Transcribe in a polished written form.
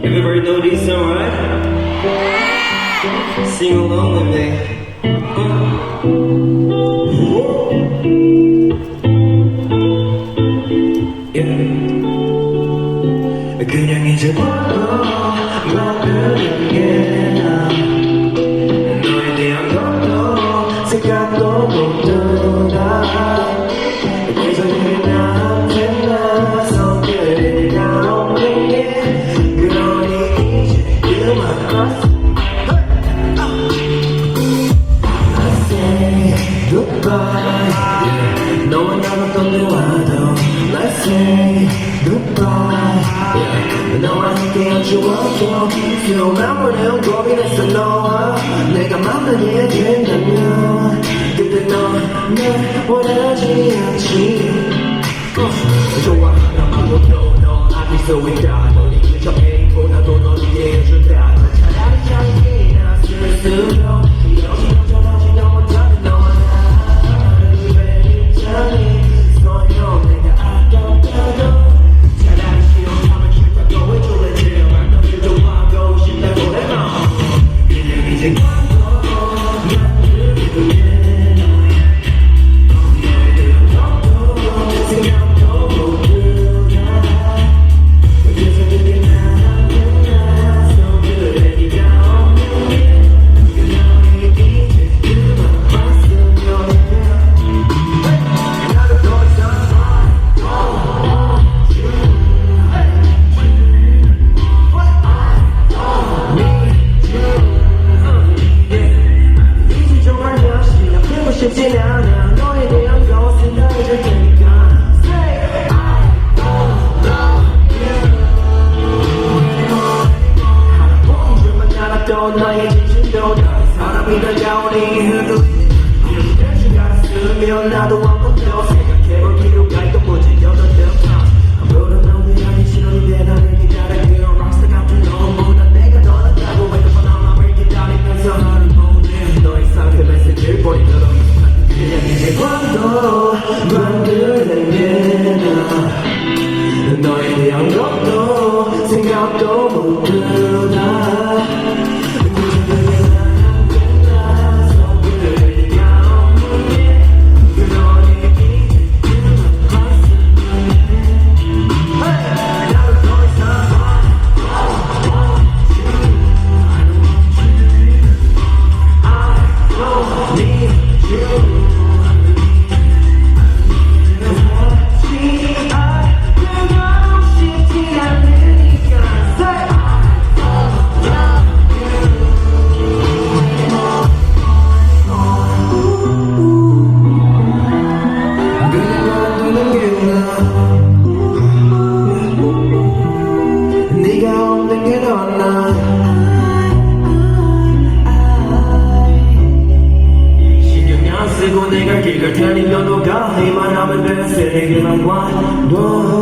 Everybody know this song, right? Sing along with me. 그냥 잊어버려 너에게 너에 대한 것도 생각도 못 들어 그래서 나한테 나서 그래가 없는 게 그러니 이제 그만 I say goodbye 너와 나만 떠나와도 Let's say goodbye 너와 함께한 추억도 수많은 고민했어 너와 내가 만나게 된다면 그때 넌 날 원하지 않지 좋아하는 것도 넌 아닐 수 있다 너니 그저 애인보다도 너를 이해해준다 차라리 자기나 쓸수록 이러지 걱정하지 너 못하는 너와 나를 배임자니 소용 내가 아깝다도 차라리 싫어하면 싫다고 해줄래 만나길 좋아하고 싶다고 해봐 그냥 이제 관도 만들기 위해 너에 대한 것도 생각도 못 들어 그래서 그게 나한테 나서 그래 네가 없는 게 그녀의 이제 그만 봤으면 해 나도 더 이상 이제 정말 다시 아프고 싶진 않아 너에 대한 것은 다 잊을 테니까 Say I don't love you 하나뿐인 줄만 알았던 나의 진심도 다른 사람이 다가오니 흔들리는 이렇게 될 줄 알았으면 나도 한 번 더 생각해볼 필요가 있던 문제 여덟 아무런 놈이 아닌 신혼이 된 나를 기다려 락스타 같은 놈보다 내가 더 낫다고 핸드폰 알람을 기다리면서 하는 모든 너의 상태 메시지를 보내도록 그냥 이제 관도 만들려면 너에 대한 것도 생각도 못 들어 네가 없는 게 더 나 신경이 안 쓰고 내가 길 갈 테니 너도 가 이만 하면 돼 세계만 와도